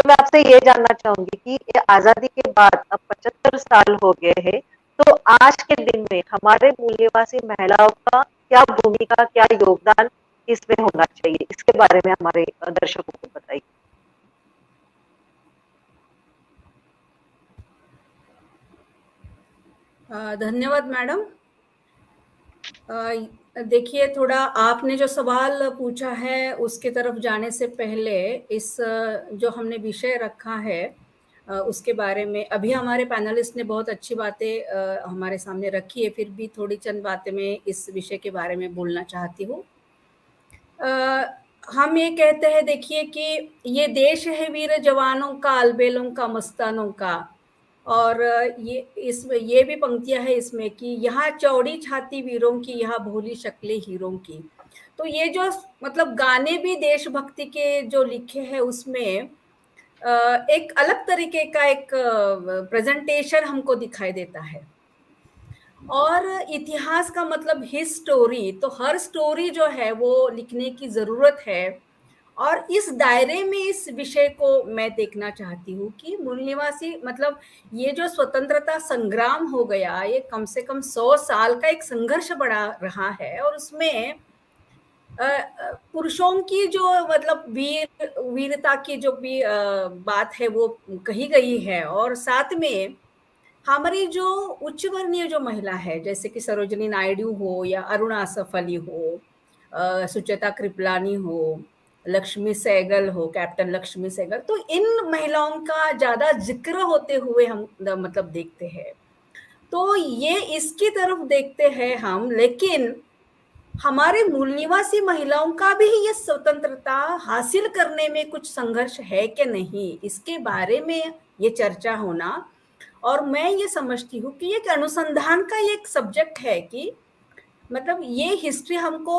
मैं आपसे ये जानना चाहूंगी कि ये आजादी के बाद अब 75 साल हो गए हैं, तो आज के दिन में हमारे मूल्यवासी महिलाओं का क्या भूमिका, क्या योगदान इसमें होना चाहिए, इसके बारे में हमारे दर्शकों को बताइए। धन्यवाद मैडम। देखिए, थोड़ा आपने जो सवाल पूछा है उसके तरफ जाने से पहले इस जो हमने विषय रखा है उसके बारे में अभी हमारे पैनलिस्ट ने बहुत अच्छी बातें हमारे सामने रखी है, फिर भी थोड़ी चंद बातें मैं इस विषय के बारे में बोलना चाहती हूँ। हम ये कहते हैं, देखिए, कि ये देश है वीर जवानों का, अलबेलों का, मस्तानों का। और ये भी पंक्तियां है इसमें कि यहाँ चौड़ी छाती वीरों की, यहाँ भोली शक्लें हीरों की। तो ये जो मतलब गाने भी देशभक्ति के जो लिखे हैं उसमें एक अलग तरीके का एक प्रेजेंटेशन हमको दिखाई देता है। और इतिहास का मतलब हिस्टोरी, तो हर स्टोरी जो है वो लिखने की जरूरत है। और इस दायरे में इस विषय को मैं देखना चाहती हूँ कि मूल निवासी मतलब ये जो स्वतंत्रता संग्राम हो गया, ये कम से कम 100 साल का एक संघर्ष बड़ा रहा है। और उसमें पुरुषों की जो मतलब वीरता की जो भी बात है वो कही गई है। और साथ में हमारी जो उच्च वर्णीय जो महिला है, जैसे कि सरोजिनी नायडू हो या अरुणा आसफ अली हो, सुचेता कृपलानी हो, लक्ष्मी सहगल हो, कैप्टन लक्ष्मी सहगल, तो इन महिलाओं का ज्यादा जिक्र होते हुए हम मतलब देखते हैं। तो ये इसकी तरफ देखते हैं हम, लेकिन हमारे मूल निवासी महिलाओं का भी ये स्वतंत्रता हासिल करने में कुछ संघर्ष है कि नहीं, इसके बारे में ये चर्चा होना। और मैं ये समझती हूँ कि एक अनुसंधान का ये एक सब्जेक्ट है कि मतलब ये हिस्ट्री हमको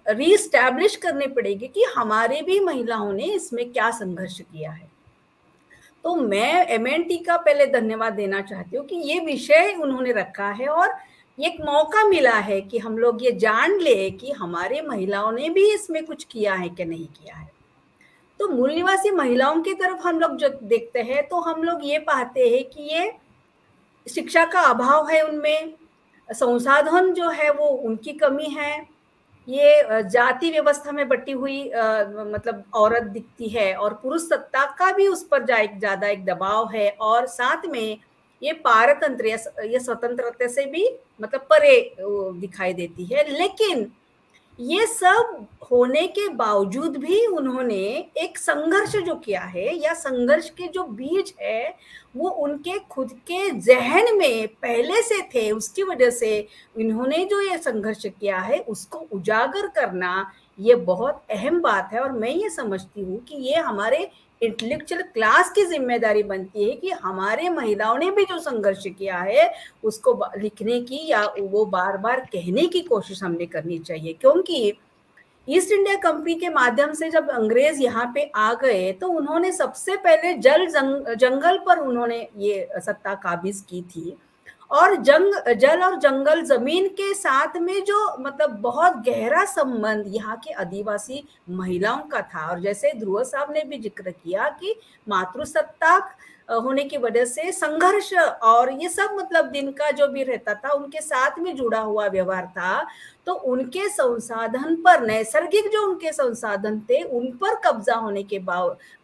रीस्टैब्लिश करनी पड़ेगी कि हमारे भी महिलाओं ने इसमें क्या संघर्ष किया है। तो मैं एमएनटी का पहले धन्यवाद देना चाहती हूँ कि ये विषय उन्होंने रखा है और एक मौका मिला है कि हम लोग ये जान ले कि हमारे महिलाओं ने भी इसमें कुछ किया है कि नहीं किया है। तो मूल निवासी महिलाओं की तरफ हम लोग जो देखते हैं तो हम लोग ये पाते हैं कि ये शिक्षा का अभाव है, उनमें संसाधन जो है वो उनकी कमी है। ये जाति व्यवस्था में बटी हुई मतलब औरत दिखती है और पुरुष सत्ता का भी उस पर ज्यादा एक दबाव है। और साथ में ये पारतंत्र ये स्वतंत्रता से भी मतलब परे दिखाई देती है। लेकिन ये सब होने के बावजूद भी उन्होंने एक संघर्ष जो किया है या संघर्ष के जो बीज है वो उनके खुद के जहन में पहले से थे, उसकी वजह से इन्होंने जो ये संघर्ष किया है उसको उजागर करना ये बहुत अहम बात है। और मैं ये समझती हूँ कि ये हमारे इंटेलेक्चुअल क्लास की जिम्मेदारी बनती है कि हमारे महिलाओं ने भी जो संघर्ष किया है उसको लिखने की या वो बार बार कहने की कोशिश हमने करनी चाहिए। क्योंकि ईस्ट इंडिया कंपनी के माध्यम से जब अंग्रेज यहाँ पे आ गए तो उन्होंने सबसे पहले जंगल पर उन्होंने ये सत्ता काबिज की थी। और जल और जंगल जमीन के साथ में जो मतलब बहुत गहरा संबंध यहाँ के आदिवासी महिलाओं का था। और जैसे ध्रुव साहब ने भी जिक्र किया कि मातृसत्ता होने की वजह से संघर्ष और ये सब मतलब दिन का जो भी रहता था उनके साथ में जुड़ा हुआ व्यवहार था। तो उनके संसाधन पर, नैसर्गिक जो उनके संसाधन थे उन पर कब्जा होने के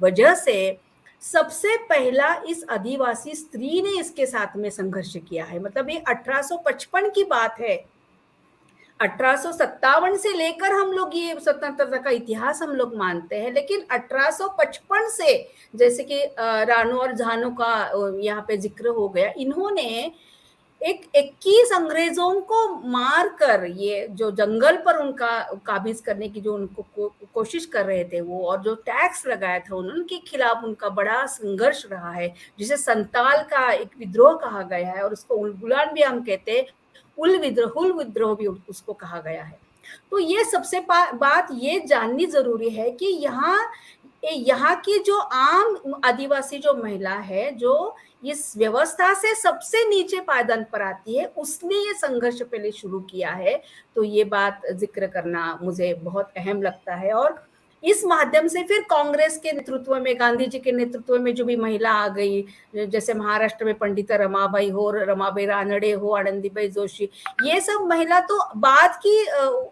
वजह से सबसे पहला इस आदिवासी स्त्री ने इसके साथ में संघर्ष किया है। मतलब ये 1855 की बात है। 1857 से लेकर हम लोग ये स्वतंत्रता का इतिहास हम लोग मानते हैं, लेकिन 1855 से जैसे कि रानू और झानू का यहाँ पे जिक्र हो गया, इन्होंने एक 21 अंग्रेजों को मार कर ये जो जंगल पर उनका काबिज करने की जो उनको कोशिश कर रहे थे वो, और जो टैक्स लगाया था उनके खिलाफ उनका बड़ा संघर्ष रहा है, जिसे संताल का एक विद्रोह कहा गया है। और उसको उलगुलान भी हम कहते हैं, हुल विद्रोह भी उसको कहा गया है। तो ये सबसे बात ये जाननी जरूरी है कि यहाँ की जो आम आदिवासी जो महिला है जो इस व्यवस्था से सबसे नीचे पायदान पर आती है, उसने ये संघर्ष पहले शुरू किया है। तो ये बात जिक्र करना मुझे बहुत अहम लगता है। और इस माध्यम से फिर कांग्रेस के नेतृत्व में, गांधी जी के नेतृत्व में जो भी महिला आ गई, जैसे महाराष्ट्र में पंडिता रमाबाई हो, रमाबाई रानडे हो, आनंदीबाई जोशी, ये सब महिला तो बाद की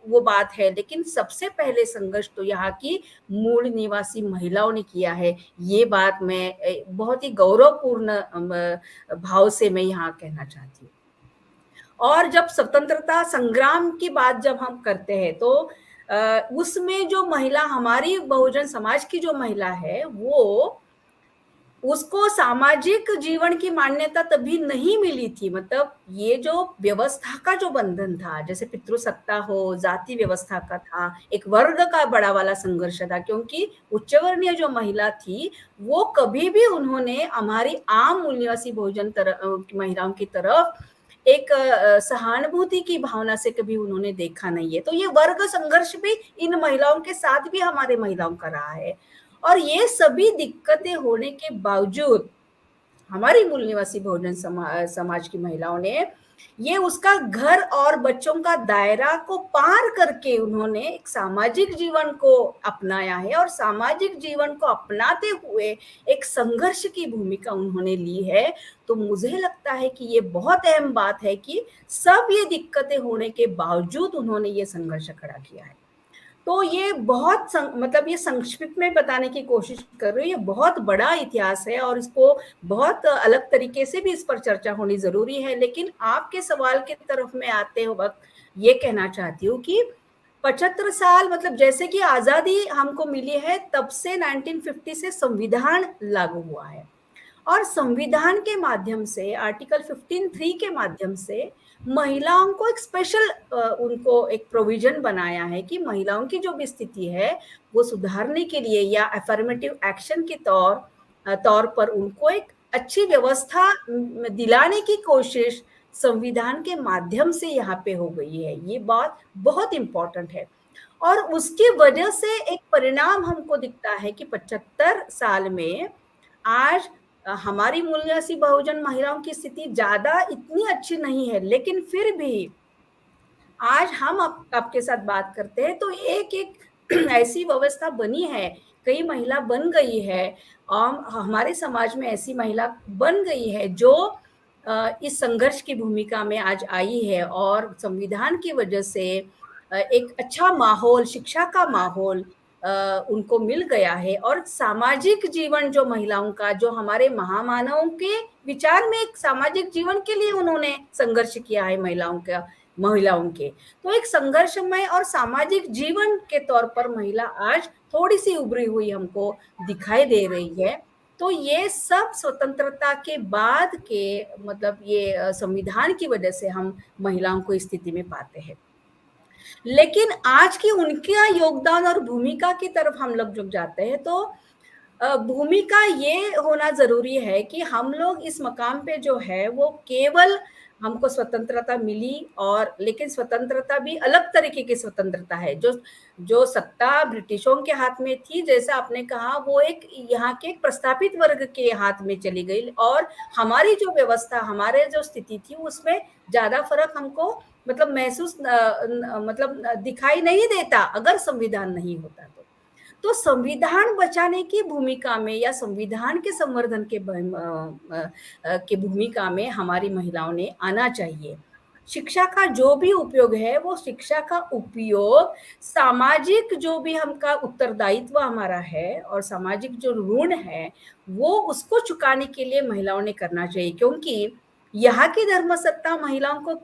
वो बात है, लेकिन सबसे पहले संघर्ष तो यहाँ की मूल निवासी महिलाओं ने किया है। ये बात मैं बहुत ही गौरवपूर्ण भाव से मैं यहाँ कहना चाहती हूँ। और जब स्वतंत्रता संग्राम की बात जब हम करते हैं तो उसमें जो महिला, हमारी बहुजन समाज की जो महिला है, वो उसको सामाजिक जीवन की मान्यता तभी नहीं मिली थी। मतलब ये जो व्यवस्था का जो बंधन था, जैसे पितृसत्ता हो, जाति व्यवस्था का था, एक वर्ग का बड़ा वाला संघर्ष था, क्योंकि उच्च वर्णीय जो महिला थी वो कभी भी उन्होंने हमारी आम मूल निवासी बहुजन महिलाओं की तरफ एक सहानुभूति की भावना से कभी उन्होंने देखा नहीं है। तो ये वर्ग संघर्ष भी इन महिलाओं के साथ भी हमारे महिलाओं का रहा है। और ये सभी दिक्कतें होने के बावजूद हमारी मूल निवासी बहुजन समाज की महिलाओं ने ये उसका घर और बच्चों का दायरा को पार करके उन्होंने एक सामाजिक जीवन को अपनाया है, और सामाजिक जीवन को अपनाते हुए एक संघर्ष की भूमिका उन्होंने ली है। तो मुझे लगता है कि ये बहुत अहम बात है कि सब ये दिक्कतें होने के बावजूद उन्होंने ये संघर्ष खड़ा किया है। तो ये बहुत मतलब ये संक्षिप्त में बताने की कोशिश कर रही हूँ। ये बहुत बड़ा इतिहास है और इसको बहुत अलग तरीके से भी इस पर चर्चा होनी जरूरी है। लेकिन आपके सवाल की तरफ में आते हो वक्त ये कहना चाहती हूँ कि 75 साल, मतलब जैसे कि आजादी हमको मिली है तब से 1950 से संविधान लागू हुआ है, और संविधान के माध्यम से आर्टिकल 15(3) के माध्यम से महिलाओं को एक स्पेशल उनको एक प्रोविजन बनाया है कि महिलाओं की जो भी स्थिति है वो सुधारने के लिए या अफर्मेटिव एक्शन के तौर पर उनको एक अच्छी व्यवस्था दिलाने की कोशिश संविधान के माध्यम से यहाँ पे हो गई है। ये बात बहुत इंपॉर्टेंट है, और उसकी वजह से एक परिणाम हमको दिखता है कि 75 साल में आज हमारी मूल निवासी बहुजन महिलाओं की स्थिति ज्यादा इतनी अच्छी नहीं है, लेकिन फिर भी आज हम आपके साथ बात करते हैं तो एक एक ऐसी व्यवस्था बनी है, कई महिला बन गई है, और हमारे समाज में ऐसी महिला बन गई है जो इस संघर्ष की भूमिका में आज आई है, और संविधान की वजह से एक अच्छा माहौल, शिक्षा का माहौल उनको मिल गया है, और सामाजिक जीवन जो महिलाओं का, जो हमारे महामानवों के विचार में एक सामाजिक जीवन के लिए उन्होंने संघर्ष किया है महिलाओं के, तो एक संघर्षमय और सामाजिक जीवन के तौर पर महिला आज थोड़ी सी उभरी हुई हमको दिखाई दे रही है। तो ये सब स्वतंत्रता के बाद के, मतलब ये संविधान की वजह से हम महिलाओं को इस स्थिति में पाते हैं। लेकिन आज की उनका योगदान और भूमिका की तरफ हम लोग जब जाते हैं तो भूमिका ये होना जरूरी है कि हम लोग इस मकाम पे जो है वो केवल हमको स्वतंत्रता मिली, और लेकिन स्वतंत्रता भी अलग तरीके की स्वतंत्रता है। जो जो सत्ता ब्रिटिशों के हाथ में थी, जैसा आपने कहा, वो एक यहाँ के एक प्रस्थापित वर्ग के हाथ में चली गई, और हमारी जो व्यवस्था, हमारे जो स्थिति थी उसमें ज्यादा फर्क हमको मतलब महसूस मतलब दिखाई नहीं देता अगर संविधान नहीं होता तो संविधान बचाने की भूमिका में या संविधान के संवर्धन के भूमिका में हमारी महिलाओं ने आना चाहिए। शिक्षा का जो भी उपयोग है वो शिक्षा का उपयोग सामाजिक जो भी हमका उत्तरदायित्व हमारा है और सामाजिक जो ऋण है वो उसको चुकाने के लिए महिलाओं ने करना चाहिए, क्योंकि यहाँ की धर्मसत्ता महिलाओं को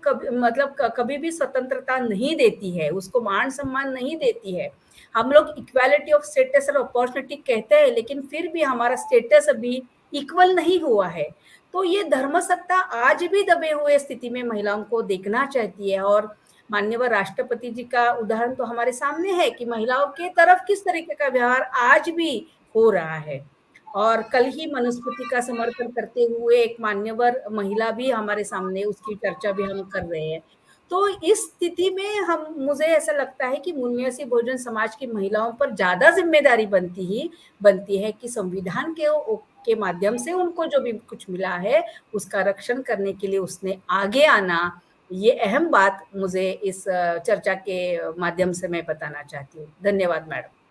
कभी भी स्वतंत्रता नहीं देती है, उसको मान सम्मान नहीं देती है। हम लोग इक्वालिटी ऑफ स्टेटस और अपॉर्चुनिटी कहते हैं, लेकिन फिर भी हमारा स्टेटस अभी इक्वल नहीं हुआ है। तो ये धर्मसत्ता आज भी दबे हुए स्थिति में महिलाओं को देखना चाहती है, और माननीय राष्ट्रपति जी का उदाहरण तो हमारे सामने है कि महिलाओं के तरफ किस तरीके का व्यवहार आज भी हो रहा है। और कल ही मनुस्मृति का समर्थन करते हुए एक मान्यवर महिला भी हमारे सामने, उसकी चर्चा भी हम कर रहे हैं। तो इस स्थिति में मुझे ऐसा लगता है कि मूल निवासी बहुजन समाज की महिलाओं पर ज्यादा जिम्मेदारी बनती है कि संविधान के माध्यम से उनको जो भी कुछ मिला है उसका रक्षण करने के लिए उसने आगे आना। ये अहम बात मुझे इस चर्चा के माध्यम से मैं बताना चाहती हूँ। धन्यवाद मैडम।